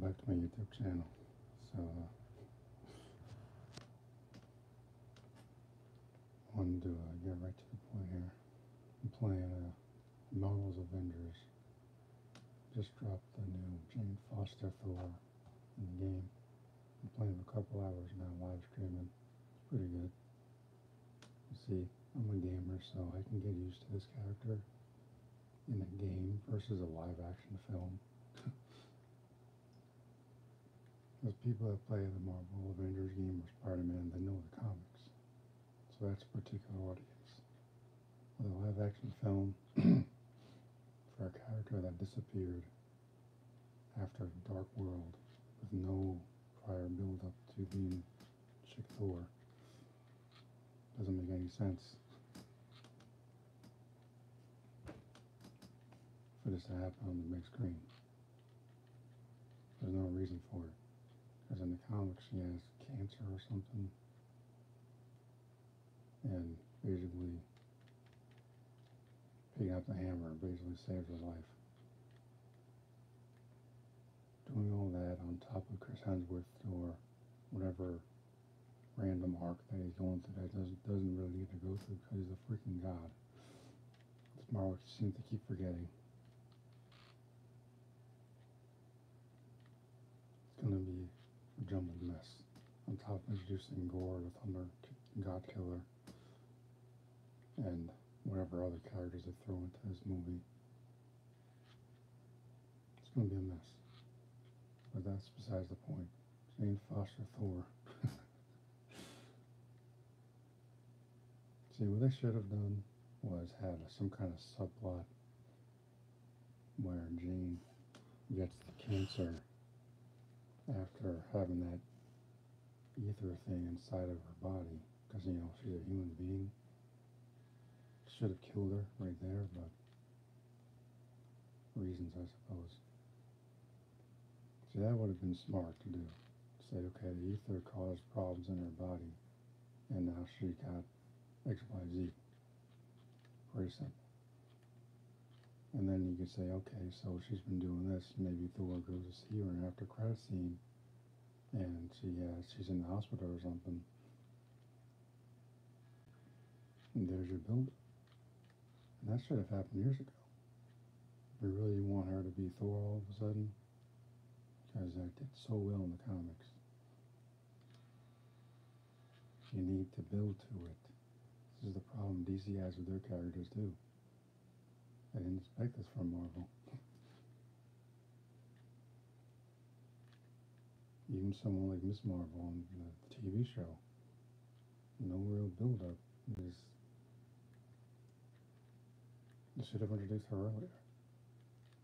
back to my YouTube channel. So, I wanted to get right to the point here. I'm playing Marvel's Avengers. Just dropped the new Jane Foster Thor in the game. I'm playing for a couple hours now, live streaming. It's pretty good. You see, I'm a gamer, so I can get used to this character in a game versus a live action film. Those people that play the Marvel Avengers game or Spider-Man, they know the comics. So that's a particular audience. With a live action film for a character that disappeared after a dark world with no prior build up to being Chick Thor doesn't make any sense for this to happen on the big screen. There's no reason for it. Because in the comics she has cancer or something, and basically picking up the hammer basically saves her life. Doing all that on top of Chris Hemsworth or whatever random arc that he's going through that doesn't really need to go through because he's a freaking god. This Marvel seems to keep forgetting. It's going to be a jumbled mess. On top of introducing Gore, the Thunder God Killer, and whatever other characters they throw into this movie. It's going to be a mess. But that's besides the point. Jane Foster Thor. See, what they should have done was had some kind of subplot where Jane gets the cancer after having that ether thing inside of her body, because she's a human being. Should have killed her right there, but reasons, I suppose. See, that would have been smart to do. Say, okay, the ether caused problems in her body, and now she got XYZ. Pretty simple. And then you could say, okay, so she's been doing this. Maybe Thor goes to see her in after credit scene, and she's in the hospital or something. And there's your build. And that should have happened years ago. If you really want her to be Thor all of a sudden, because that did so well in the comics. You need to build to it. This is the problem DC has with their characters too. I didn't expect this from Marvel. Even someone like Miss Marvel on the TV show, no real build-up. You should have introduced her earlier.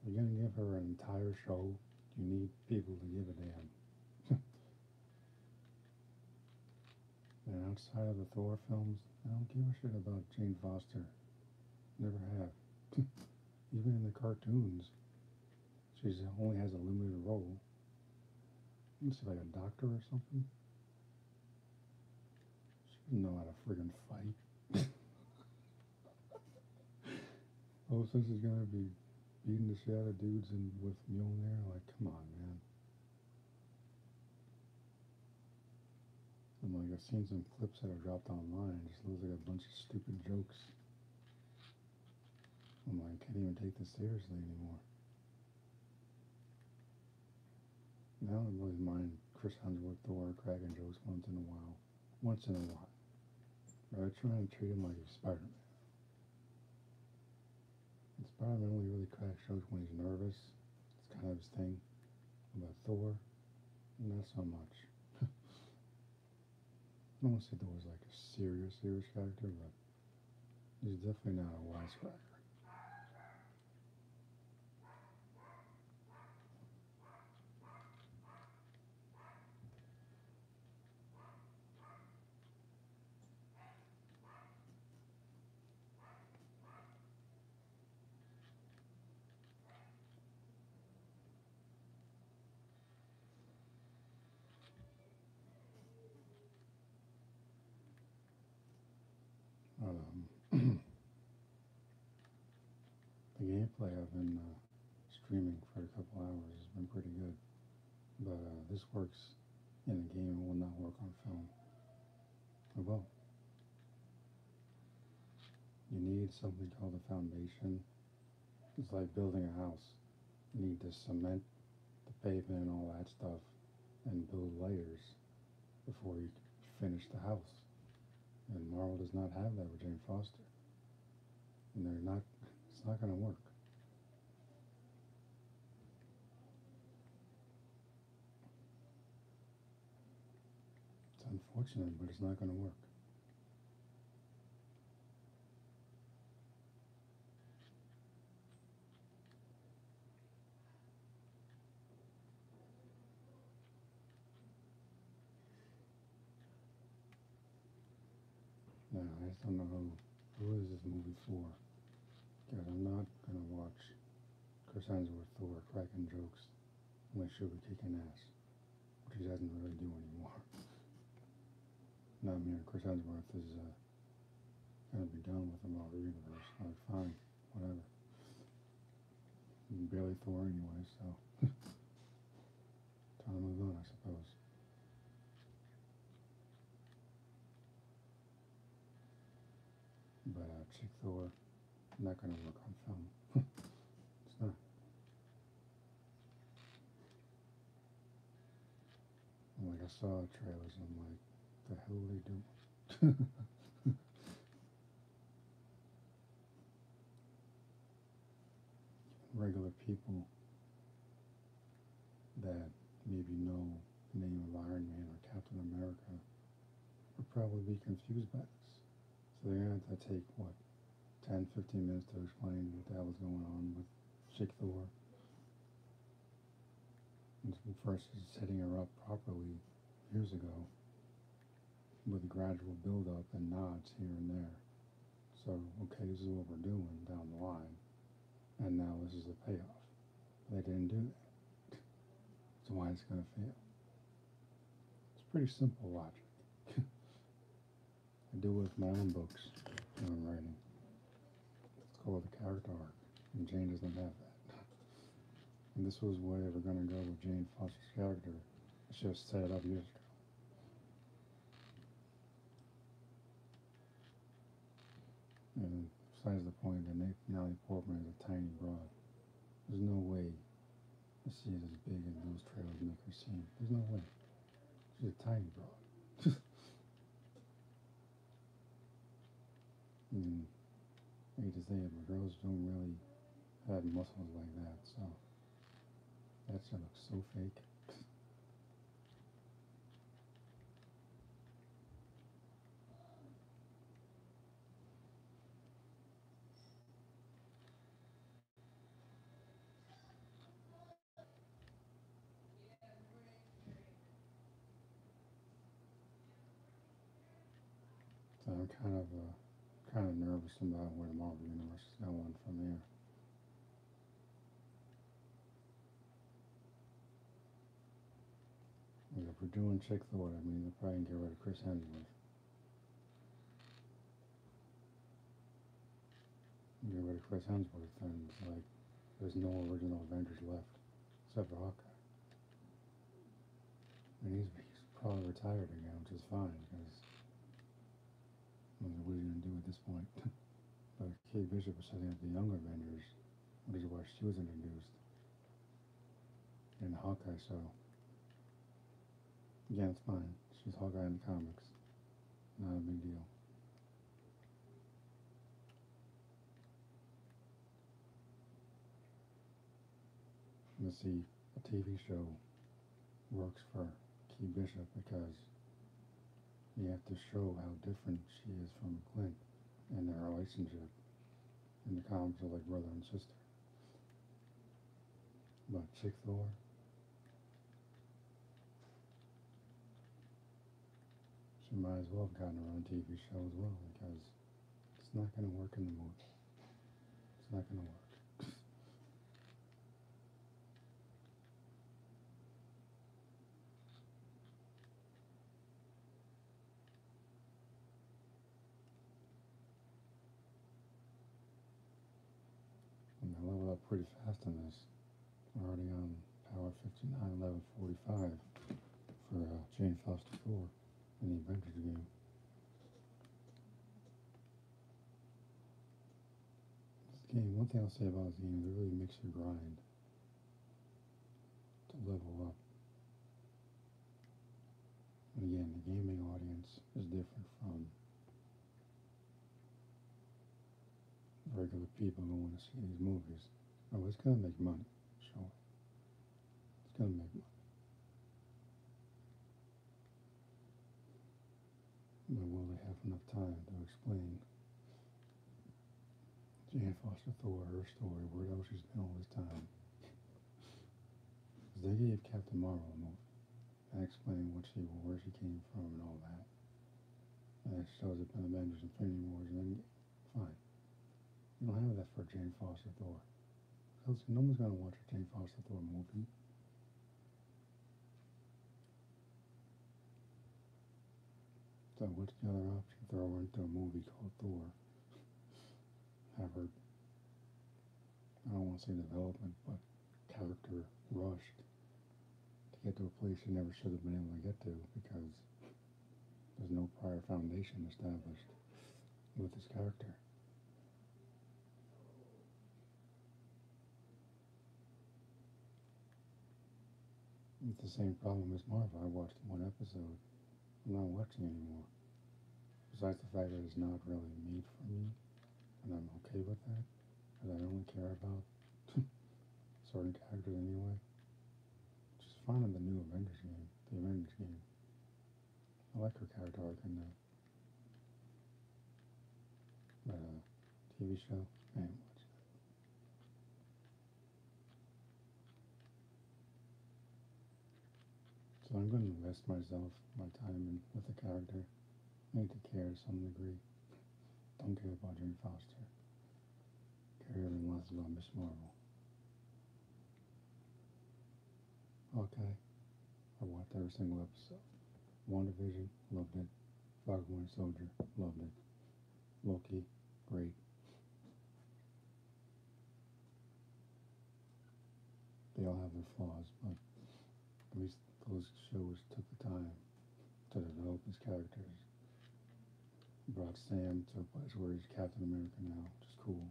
If you're going to give her an entire show, you need people to give a damn. And outside of the Thor films, I don't give a shit about Jane Foster. Never have. Even in the cartoons, she only has a limited role. Let's see, like a doctor or something. She doesn't know how to friggin' fight. Oh, since she's gonna be beating the shit out of dudes with Mjolnir, like, come on, man. And like, I've seen some clips that are dropped online. It just looks like a bunch of stupid jokes. I'm like, I can't even take this seriously anymore. Now I don't really mind Chris Hemsworth, Thor, cracking jokes once in a while. Once in a while. Rather trying to treat him like he's Spider-Man. And Spider-Man only really cracks jokes when he's nervous. It's kind of his thing. But Thor, not so much. I don't want to say Thor was like a serious character, but he's definitely not a wisecracker. The gameplay I've been streaming for a couple hours has been pretty good. this works in a game, it will not work on film. It will. You need something called a foundation. It's like building a house. You need the cement, the pavement, and all that stuff, and build layers before you finish the house. And Marvel does not have that with Jane Foster. And it's not going to work. It's unfortunate, but it's not going to work. Now, I just don't know who is this movie for. Because I'm not going to watch Chris Hemsworth Thor cracking jokes unless she'll be kicking ass, which he doesn't really do anymore. Now, I mean, Chris Hemsworth is going to be done with the Marvel Universe. Like, fine, whatever. He's barely Thor anyway, so time to move on, I suppose. But Chick Thor, not going to work on film. It's not. And like, I saw trailers and I'm like, the hell are they doing? Regular people that maybe know the name of Iron Man or Captain America would probably be confused by this. So they're going to have to take, what, 10, 15 minutes to explain what the hell is going on with Chick Thor. And first, setting her up properly years ago with gradual build-up and nods here and there. So, okay, this is what we're doing down the line, and now this is the payoff. They didn't do that. So why it's going to fail? It's pretty simple logic. I do it with my own books when I'm writing. It's called the character arc, and Jane doesn't have that. And this was where they were going to go with Jane Foster's character. I should have set it up years ago. And besides the point that Natalie Portman is a tiny broad. There's no way to see it as big as those trailers make her seem. There's no way. She's a tiny broad. And I hate to say it, but girls don't really have muscles like that, so that shit looks so fake. So I'm kind of nervous about where the Marvel Universe is going from here. Like if we're doing Chick Thor, I mean, they'll probably get rid of Chris Hemsworth. Get rid of Chris Hemsworth, and it's like there's no original Avengers left except for Hawkeye. And he's probably retired again, which is fine because I don't know what he's going to do at this point. But Kate Bishop was setting up the Younger Avengers, which is why she was introduced in the Hawkeye show. Again, it's fine. She's Hawkeye in the comics. Not a big deal. Let's see, a TV show works for Kate Bishop because you have to show how different she is from Clint and their relationship. In the comics are like brother and sister. But Chick Thor, she might as well have gotten her own TV show as well because it's not going to work in the movie. It's not going to work. And I leveled up pretty fast on this. We're already on power 59, level 45. Jane Foster Thor in the Avengers game. This game, one thing I'll say about this game is it really makes you grind to level up. And again, the gaming audience is different from regular people who want to see these movies. Oh, it's gonna make money, sure. It's gonna make money. But will they have enough time to explain Jane Foster Thor, her story, where else she's been all this time? Because they gave Captain Marvel a movie and explained where she came from and all that. And it shows up in Avengers Infinity Wars and then fine. You don't have that for Jane Foster Thor. No one's gonna watch a Jane Foster Thor movie. So what's the other option? Throw her into a movie called Thor. Have her, I don't want to say development, but character rushed to get to a place she never should have been able to get to because there's no prior foundation established with this character. It's the same problem as Marvel. I watched one episode. I'm not watching anymore. Besides the fact that it's not really made for me, and I'm okay with that, because I only care about certain characters anyway. Just fine in the new Avengers game, the Avengers game. I like her character arc in the TV show. I ain't watching it. So I'm going to invest my time in with the character. I need to care to some degree. Don't care about Jane Foster. Care even less about Miss Marvel. Okay, I watched every single episode. WandaVision, loved it. Falcon Winter Soldier, loved it. Loki, great. They all have their flaws, but at least those shows took the time to develop his characters. Brought Sam to a place where he's Captain America now, which is cool.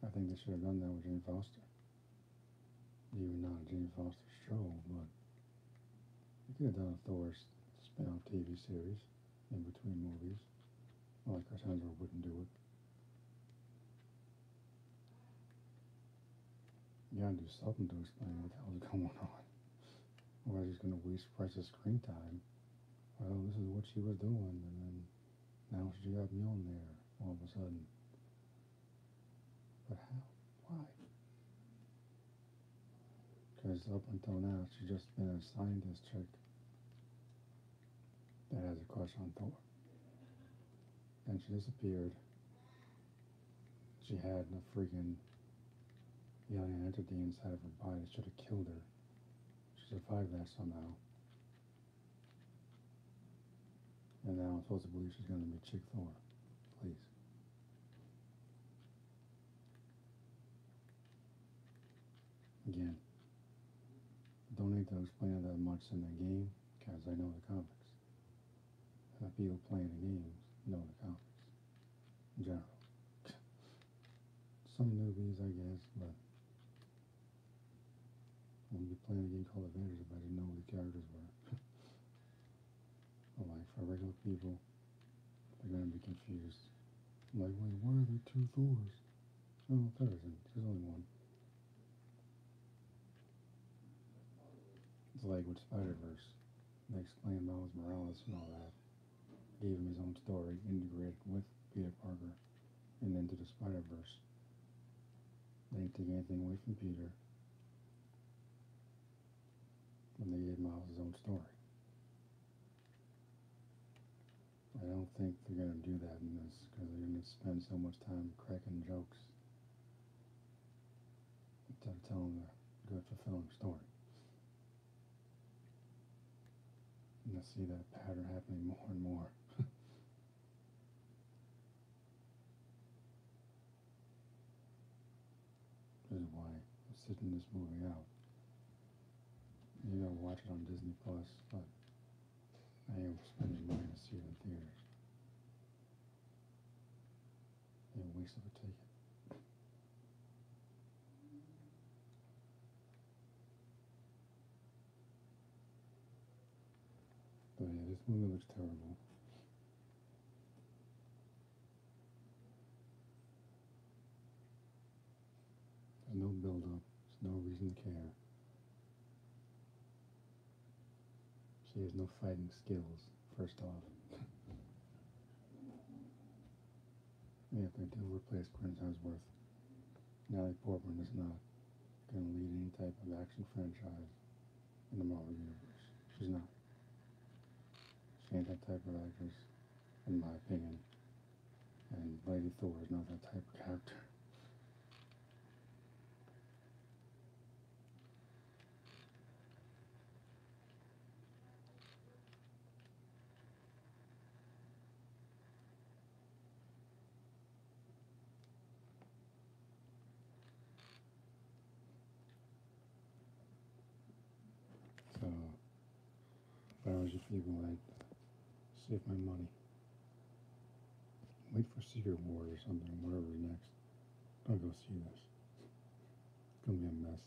I think they should have done that with Jane Foster. Even not a Jane Foster show, but they could have done a Thor spin-off TV series in between movies. Like Cassandra wouldn't do it. You gotta do something to explain what the hell's going on. Otherwise, he's gonna waste precious screen time. Well, this is what she was doing, and then now she got Mjolnir all of a sudden. But how? Why? Because up until now, she's just been a scientist chick that has a crush on Thor. Then she disappeared. She had a freaking alien entity inside of her body that should have killed her. She survived that somehow. And now I'm supposed to believe she's going to be Chick Thor. Please. Again, don't need to explain it that much in the game because I know the comics. And the people playing the games know the comics in general. Some newbies, I guess, but when you play a game called Avengers, if I didn't know who the characters were. But like for regular people, they're gonna be confused. Like, wait, why are there two Thors? Oh, there isn't. There's only one. It's like with Spider-Verse. They explained Miles Morales and all that. Gave him his own story, integrated with Peter Parker, and into the Spider-Verse. They didn't take anything away from Peter. And they gave Miles his own story. I don't think they're going to do that in this because they're going to spend so much time cracking jokes instead of telling a good, fulfilling story. And I see that pattern happening more and more. This is why I'm sitting this movie out. You know, watch it on Disney Plus, but I ain't spending money to see it in theaters. Ain't a waste of a ticket. But yeah, this movie looks terrible. There's no build-up. There's no reason to care. She has no fighting skills, first off. Yeah, if they do replace Chris Hemsworth, Natalie Portman is not going to lead any type of action franchise in the Marvel Universe. She's not. She ain't that type of actress, in my opinion. And Lady Thor is not that type of character. So, if I was you, people, I'd save my money. Wait for Secret Wars or something, whatever's next. Don't go see this. It's going to be a mess.